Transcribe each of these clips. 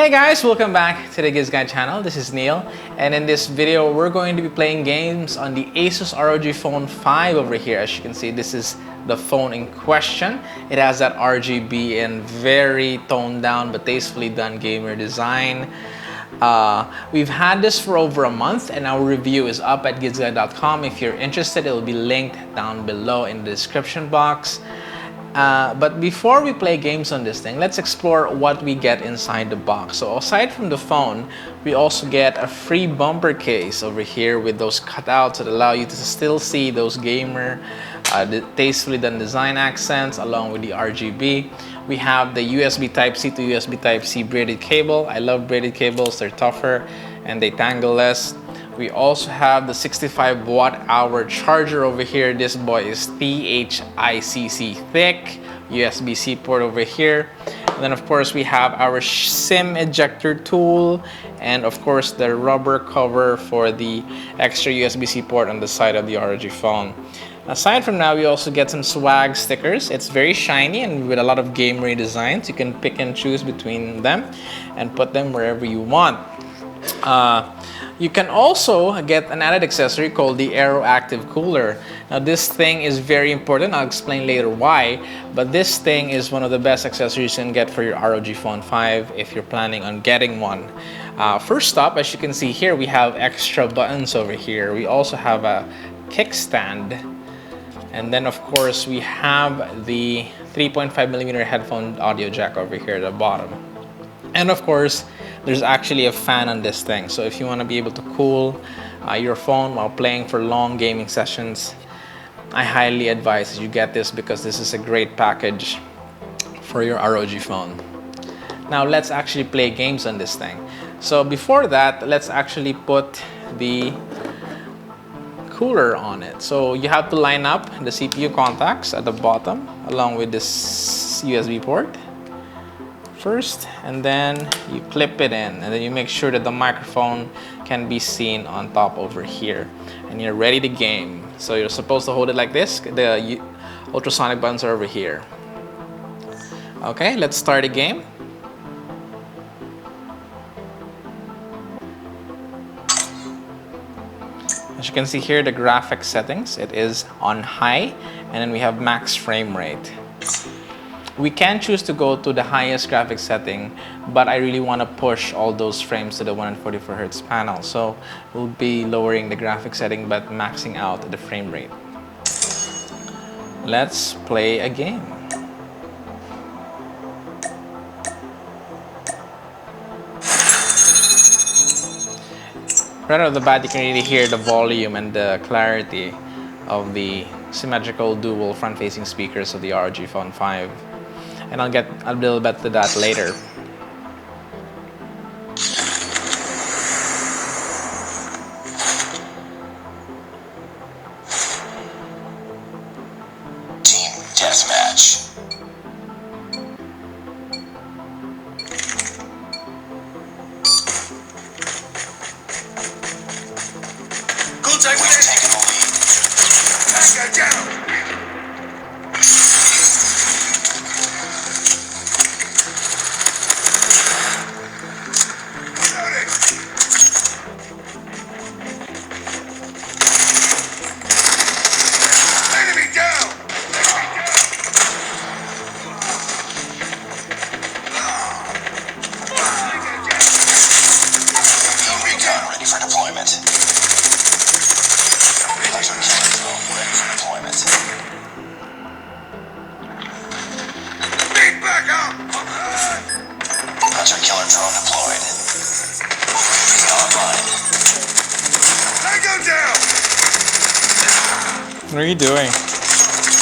Hey guys, welcome back to the GIZGUIDE channel. This is Neil, and in this video we're going to be playing games on the ASUS ROG Phone 5 over here. As you can see, this is the phone in question. It has that RGB and very toned down but tastefully done gamer design. We've had this for over a month and our review is up at GIZGUIDE.com. If you're interested, it will be linked down below in the description box. But before we play games on this thing, let's explore what we get inside the box. So aside from the phone, we also get a free bumper case over here with those cutouts that allow you to still see those gamer, tastefully done design accents along with the RGB. We have the USB Type-C to USB Type-C braided cable. I love braided cables, they're tougher and they tangle less. We also have the 65 watt-hour charger over here. This boy is THICC thick. USB-C port over here. And then of course we have our SIM ejector tool and of course the rubber cover for the extra USB-C port on the side of the ROG phone. Aside from that, we also get some swag stickers. It's very shiny and with a lot of gamery designs. You can pick and choose between them and put them wherever you want. You can also get an added accessory called the AeroActive cooler. Now this thing is very important. I'll explain later why, but this thing is one of the best accessories you can get for your ROG Phone 5 if you're planning on getting one. First up, as you can see here, we have extra buttons over here. We also have a kickstand. And then of course we have the 3.5mm headphone audio jack over here at the bottom. And of course, there's actually a fan on this thing. So if you want to be able to cool your phone while playing for long gaming sessions, I highly advise you get this because this is a great package for your ROG phone. Now let's actually play games on this thing. So before that, let's actually put the cooler on it. So you have to line up the CPU contacts at the bottom along with this USB port first, and then you clip it in, and then you make sure that the microphone can be seen on top over here, and you're ready to game. So you're supposed to hold it like this. The ultrasonic buttons are over here. Okay, let's start a game. As you can see here, the graphics settings, it is on high, and then we have max frame rate. We can choose to go to the highest graphics setting, but I really want to push all those frames to the 144Hz panel. So we'll be lowering the graphics setting but maxing out the frame rate. Let's play a game. Right off the bat, you can really hear the volume and the clarity of the symmetrical dual front-facing speakers of the ROG Phone 5. And I'll get a little bit to that later. Team deathmatch. Contact with taking the lead. Tango down. Killer drone deployed. Online. Tango down! What are you doing?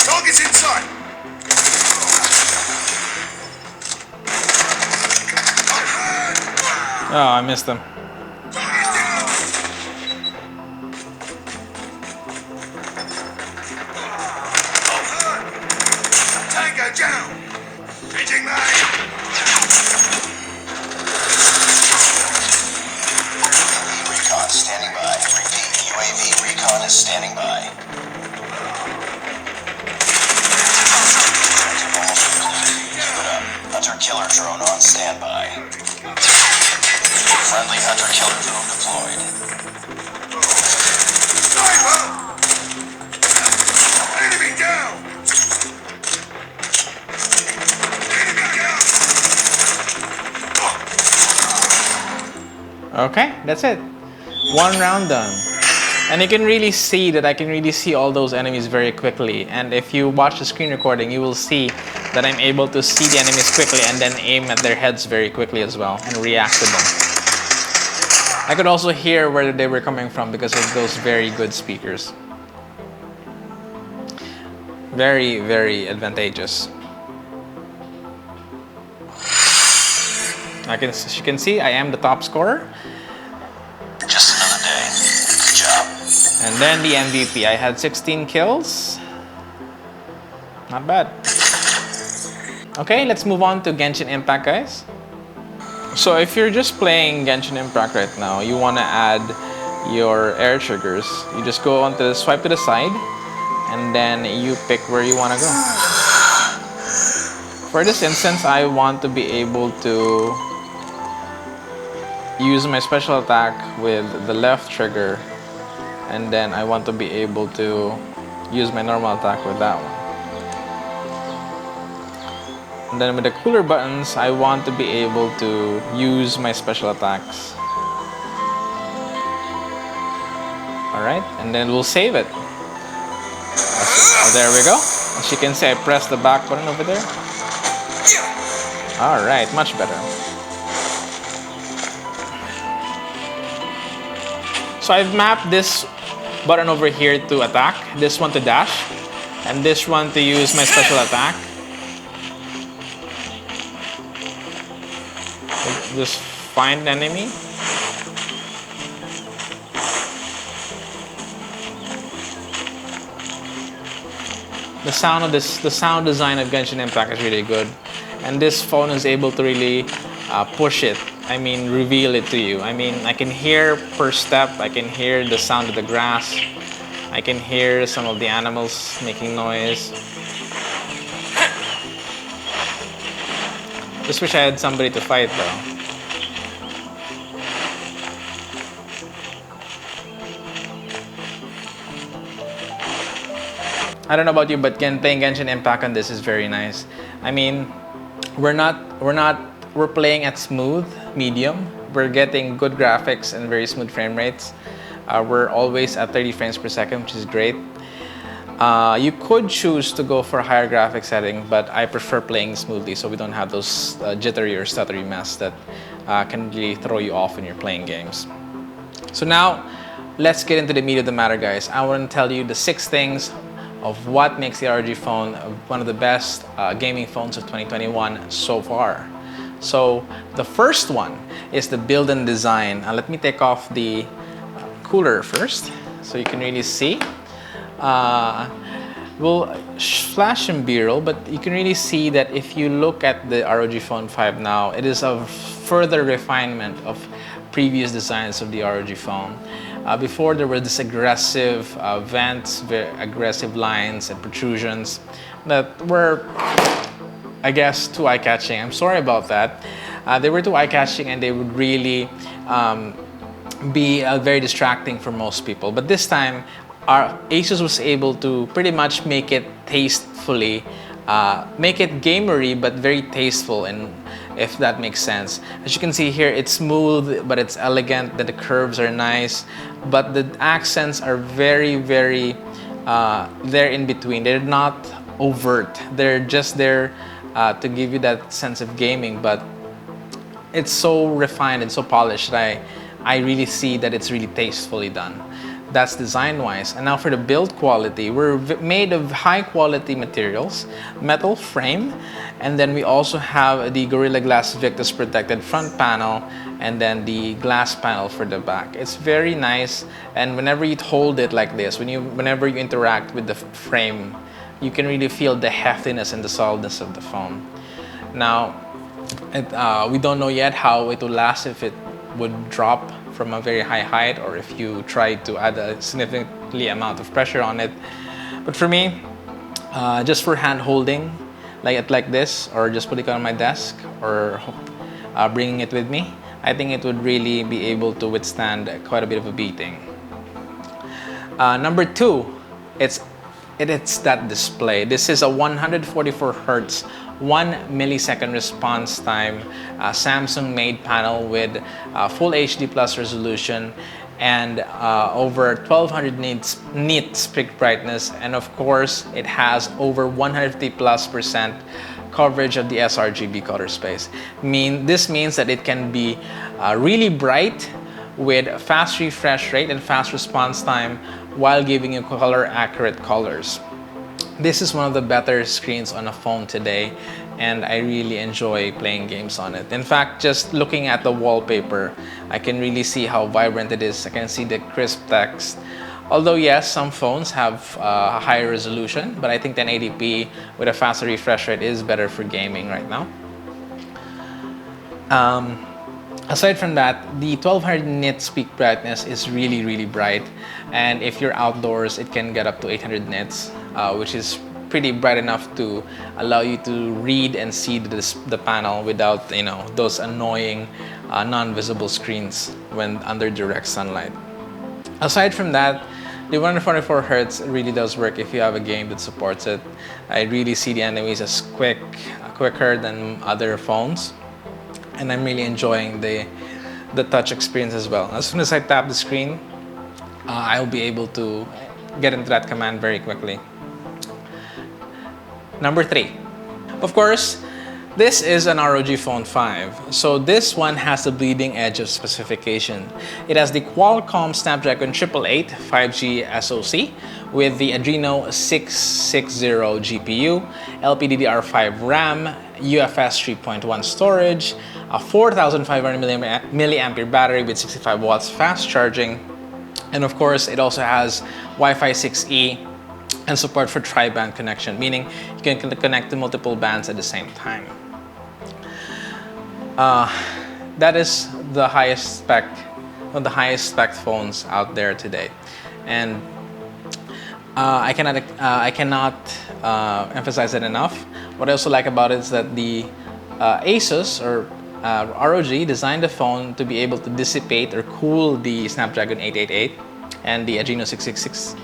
Target's inside. Oh, I missed him. Target's down. Tango down. Changing line. Standing by. Repeat, UAV recon is standing by. Almost complete. Keep it up. Hunter killer drone on standby. Friendly hunter-killer drone deployed. Enemy down! Okay, that's it. One round done. And you can really see that I can really see all those enemies very quickly. And if you watch the screen recording, you will see that I'm able to see the enemies quickly and then aim at their heads very quickly as well and react to them. I could also hear where they were coming from because of those very good speakers. Very, very advantageous. As you can see, I am the top scorer. Just another day. Good job. And then the MVP. I had 16 kills. Not bad. Okay, let's move on to Genshin Impact, guys. So if you're just playing Genshin Impact right now, you want to add your air triggers. You just go on to the swipe to the side, and then you pick where you want to go. For this instance, I want to be able to use my special attack with the left trigger, and then I want to be able to use my normal attack with that one. And then with the cooler buttons, I want to be able to use my special attacks. Alright, and then we'll save it. Oh, there we go. As you can see, I pressed the back button over there. Alright, much better. So I've mapped this button over here to attack, this one to dash, and this one to use my special attack. Just find an enemy. The sound design of Genshin Impact is really good, and this phone is able to really push it. I mean, reveal it to you. I mean, I can hear per step. I can hear the sound of the grass. I can hear some of the animals making noise. Just wish I had somebody to fight though. I don't know about you, but playing Genshin Impact on this is very nice. I mean, we're playing at smooth, medium. We're getting good graphics and very smooth frame rates. We're always at 30 frames per second, which is great. You could choose to go for a higher graphic setting, but I prefer playing smoothly so we don't have those jittery or stuttery mess that can really throw you off when you're playing games. So now, let's get into the meat of the matter, guys. I want to tell you the 6 things of what makes the ROG phone one of the best gaming phones of 2021 so far. So the first one is the build and design. Let me take off the cooler first so you can really see. We'll flash in B-roll, but you can really see that if you look at the ROG Phone 5 now, it is a further refinement of previous designs of the ROG phone. Before, there were this aggressive vents, very aggressive lines and protrusions that were, I guess, too eye-catching. I'm sorry about that. They were too eye-catching and they would really be very distracting for most people. But this time, our ASUS was able to pretty much make it tastefully, make it gamery but very tasteful, and if that makes sense. As you can see here, it's smooth but it's elegant. The curves are nice, but the accents are very, very they're in between. They're not overt. They're just there to give you that sense of gaming, but it's so refined and so polished that I really see that it's really tastefully done. That's design-wise. And now for the build quality, we're made of high-quality materials, metal frame, and then we also have the Gorilla Glass Victus protected front panel, and then the glass panel for the back. It's very nice, and whenever you hold it like this, whenever you interact with the frame, you can really feel the heftiness and the solidness of the phone. Now, we don't know yet how it will last, if it would drop from a very high height or if you try to add a significantly amount of pressure on it. But for me, just for hand holding like this, or just putting it on my desk, or bringing it with me, I think it would really be able to withstand quite a bit of a beating. Number 2, it's that display. This is a 144 Hz 1 millisecond response time Samsung made panel with full HD plus resolution and over 1200 nits peak brightness, and of course it has over 150+% coverage of the sRGB color space. This means that it can be really bright with fast refresh rate and fast response time while giving you color accurate colors. This is one of the better screens on a phone today, and I really enjoy playing games on it. In fact, just looking at the wallpaper, I can really see how vibrant it is. I can see the crisp text. Although yes, some phones have a higher resolution, but I think 1080p with a faster refresh rate is better for gaming right now. Aside from that, the 1200 nits peak brightness is really bright, and if you're outdoors, it can get up to 800 nits, which is pretty bright enough to allow you to read and see the panel without, you know, those annoying non-visible screens when under direct sunlight. Aside from that, the 144 Hz really does work if you have a game that supports it. I really see the enemies as quicker than other phones, and I'm really enjoying the touch experience as well. As soon as I tap the screen, I'll be able to get into that command very quickly. Number 3, of course, this is an ROG Phone 5, so this one has the bleeding edge of specification. It has the Qualcomm Snapdragon 888 5G SoC with the Adreno 660 GPU, LPDDR5 RAM, UFS 3.1 storage, a 4,500 milliampere battery with 65 watts fast charging, and of course it also has Wi-Fi 6E and support for tri-band connection, meaning you can connect to multiple bands at the same time. That is the highest spec, one of the highest spec phones out there today, and I cannot emphasize it enough. What I also like about it is that the ASUS or ROG designed the phone to be able to dissipate or cool the Snapdragon 888 and the Adreno 660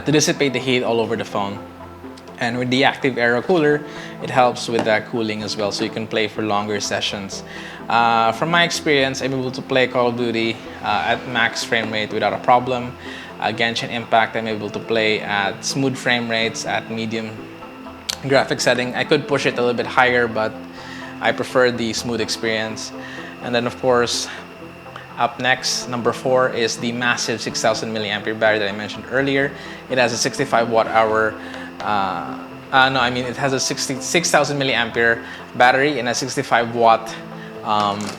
to dissipate the heat all over the phone. And with the active aero cooler, it helps with that cooling as well, so you can play for longer sessions. From my experience, I'm able to play Call of Duty at max frame rate without a problem. Genshin Impact, I'm able to play at smooth frame rates at medium graphic setting. I could push it a little bit higher, but I prefer the smooth experience. And then of course, up next, number 4 is the massive 6,000 milliampere battery that I mentioned earlier. It has a 65 watt hour, it has a 6,000 milliampere battery and a 65 watt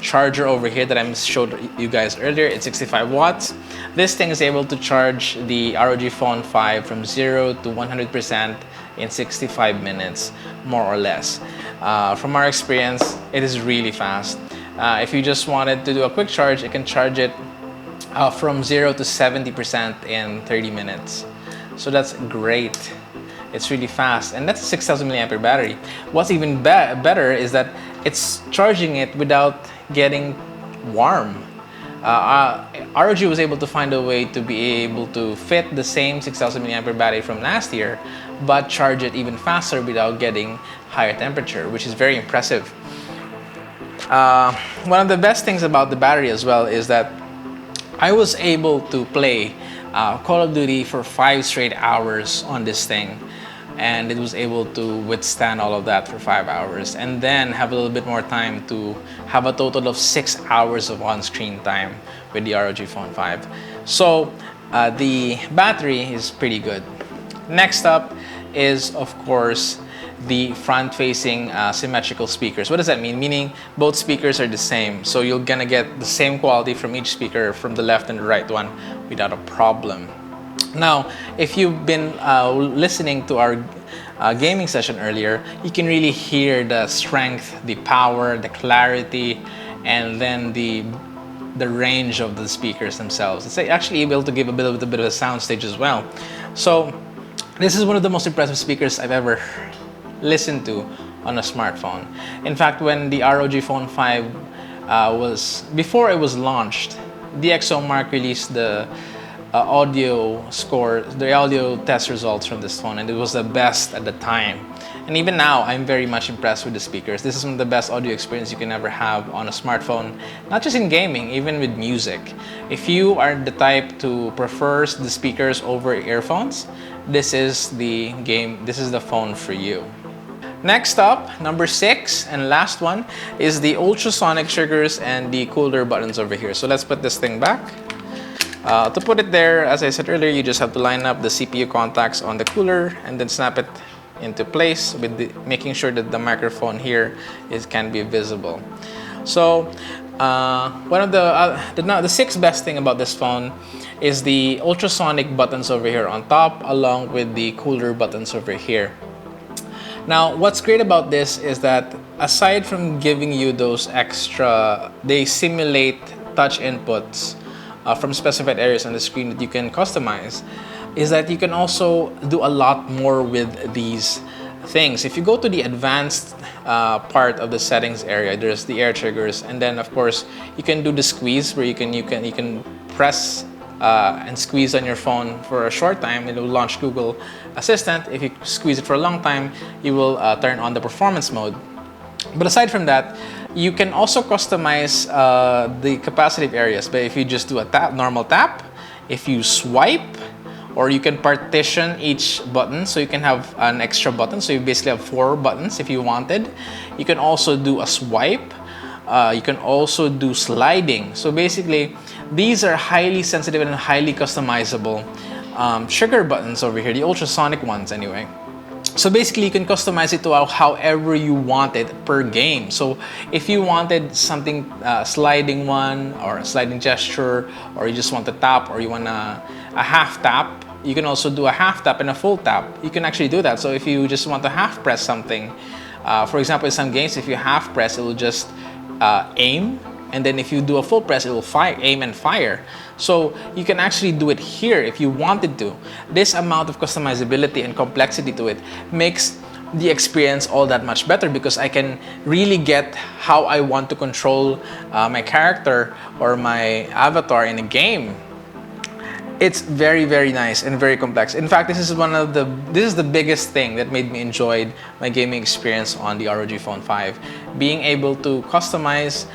charger over here that I showed you guys earlier. It's 65 watts. This thing is able to charge the ROG Phone 5 from 0 to 100% in 65 minutes, more or less. From our experience, it is really fast. If you just wanted to do a quick charge, it can charge it from 0 to 70% in 30 minutes. So that's great. It's really fast, and that's a 6,000 milliampere battery. What's even better is that it's charging it without getting warm. ROG was able to find a way to be able to fit the same 6,000 milliampere battery from last year, but charge it even faster without getting higher temperature, which is very impressive. One of the best things about the battery as well is that I was able to play Call of Duty for 5 straight hours on this thing, and it was able to withstand all of that for 5 hours, and then have a little bit more time to have a total of 6 hours of on-screen time with the ROG Phone 5. So the battery is pretty good. Next up is, of course, the front-facing symmetrical speakers. What does that mean? Meaning both speakers are the same, so you're gonna get the same quality from each speaker, from the left and the right one, without a problem. Now, if you've been listening to our gaming session earlier, you can really hear the strength, the power, the clarity, and then the range of the speakers themselves. It's actually able to give a bit of a sound stage as well. So this is one of the most impressive speakers I've ever listened to on a smartphone. In fact, when the ROG Phone 5 before it was launched, DxOMark released the audio score, the audio test results from this phone, and it was the best at the time. And even now, I'm very much impressed with the speakers. This is one of the best audio experience you can ever have on a smartphone, not just in gaming, even with music. If you are the type to prefers the speakers over earphones, this is the phone for you. Next up, number 6 and last one is the ultrasonic triggers and the cooler buttons over here. So let's put this thing back. To put it there, as I said earlier, you just have to line up the CPU contacts on the cooler and then snap it into place with making sure that the microphone here can be visible. So one of the 6 best thing about this phone is the ultrasonic buttons over here on top, along with the cooler buttons over here. Now, what's great about this is that aside from giving you those extra, they simulate touch inputs from specified areas on the screen that you can customize, is that you can also do a lot more with these things. If you go to the advanced part of the settings area, there's the air triggers, and then of course you can do the squeeze where you can press and squeeze on your phone for a short time. It will launch Google Assistant. If you squeeze it for a long time, you will turn on the performance mode. But aside from that, you can also customize the capacitive areas. But if you just do a normal tap, if you swipe, or you can partition each button, so you can have an extra button. So you basically have 4 buttons if you wanted. You can also do a swipe. You can also do sliding. So basically, these are highly sensitive and highly customizable trigger buttons over here, the ultrasonic ones anyway. So basically, you can customize it to however you want it per game. So if you wanted something sliding one, or a sliding gesture, or you just want to tap, or you want a half tap, you can also do a half tap and a full tap. You can actually do that. So if you just want to half press something, for example, in some games, if you half press, it will just aim, and then if you do a full press, it will aim and fire. So you can actually do it here if you wanted to. This amount of customizability and complexity to it makes the experience all that much better, because I can really get how I want to control my character or my avatar in a game. It's very, very nice and very complex. In fact, this is the biggest thing that made me enjoy my gaming experience on the ROG Phone 5. Being able to customize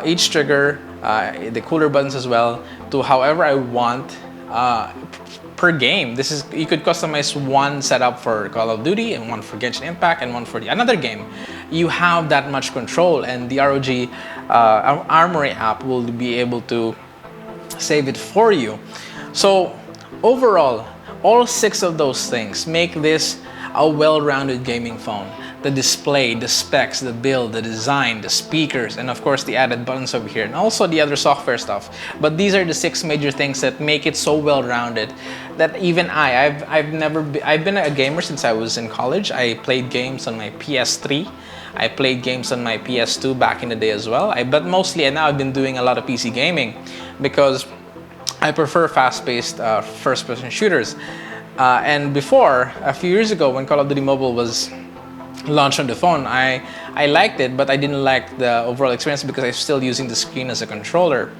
each trigger, the cooler buttons as well, to however I want per game. You could customize one setup for Call of Duty, and one for Genshin Impact, and one for another game. You have that much control, and the ROG Armory app will be able to save it for you. So overall, all 6 of those things make this a well-rounded gaming phone. The display, the specs, the build, the design, the speakers, and of course the added buttons over here, and also the other software stuff. But these are the 6 major things that make it so well-rounded that even I've been a gamer since I was in college. I played games on my PS3. I played games on my PS2 back in the day as well. But mostly, and now I've been doing a lot of PC gaming because I prefer fast-paced first-person shooters. And before, a few years ago, when Call of Duty Mobile was launched on the phone, I liked it, but I didn't like the overall experience because I'm still using the screen as a controller.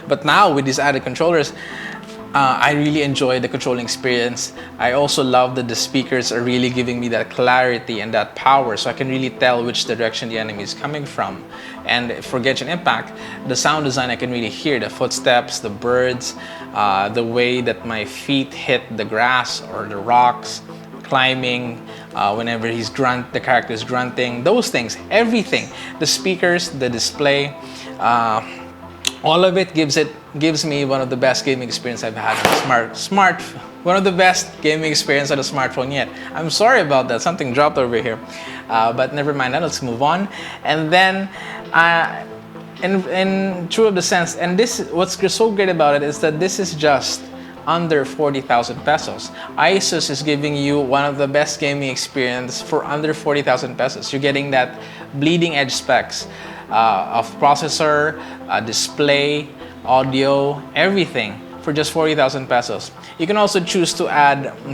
But now, with these added controllers, I really enjoy the controlling experience. I also love that the speakers are really giving me that clarity and that power, so I can really tell which direction the enemy is coming from. And for Genshin Impact, the sound design, I can really hear the footsteps, the birds, the way that my feet hit the grass or the rocks, climbing, whenever the character is grunting, those things, everything. The speakers, the display, all of it gives me one of the best gaming experience I've had on one of the best gaming experience on a smartphone yet. I'm sorry about that, something dropped over here, but never mind that. Let's move on. And then in true of the sense, and what's so great about it is that this is just under 40,000 pesos. ASUS is giving you one of the best gaming experience for under 40,000 pesos. You're getting that bleeding edge specs of processor, display, audio, everything for just 40,000 pesos. You can also choose to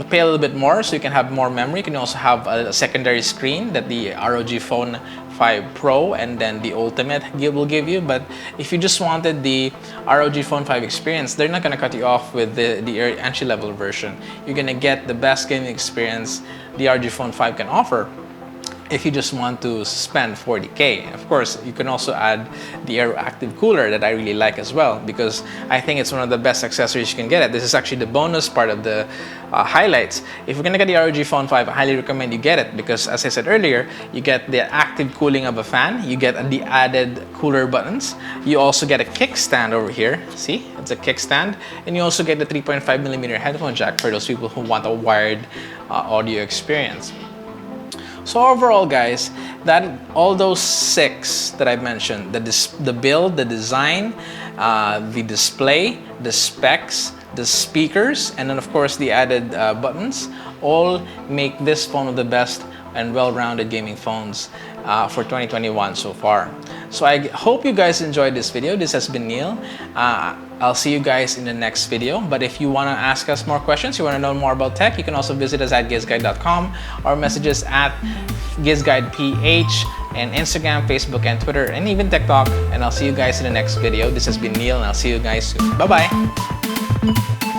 pay a little bit more so you can have more memory. You can also have a secondary screen that the ROG Phone 5 Pro and then the Ultimate will give you. But if you just wanted the ROG Phone 5 experience, they're not going to cut you off with the entry-level version. You're going to get the best gaming experience the ROG Phone 5 can offer if you just want to spend 40K. Of course, you can also add the AeroActive cooler that I really like as well, because I think it's one of the best accessories you can get. This is actually the bonus part of the highlights. If you're gonna get the ROG Phone 5, I highly recommend you get it, because as I said earlier, you get the active cooling of a fan, you get the added cooler buttons, you also get a kickstand over here. See, it's a kickstand, and you also get the 3.5mm headphone jack for those people who want a wired audio experience. So overall, guys, all those 6 that I mentioned, the build, the design, the display, the specs, the speakers, and then of course the added buttons, all make this phone one of the best and well-rounded gaming phones for 2021 so far. So I hope you guys enjoyed this video. This has been Neil. I'll see you guys in the next video. But if you want to ask us more questions, you want to know more about tech, you can also visit us at GIZGUIDE.com or message us at GIZGUIDEPH and Instagram, Facebook, and Twitter, and even TikTok. And I'll see you guys in the next video. This has been Neil, and I'll see you guys soon. Bye-bye.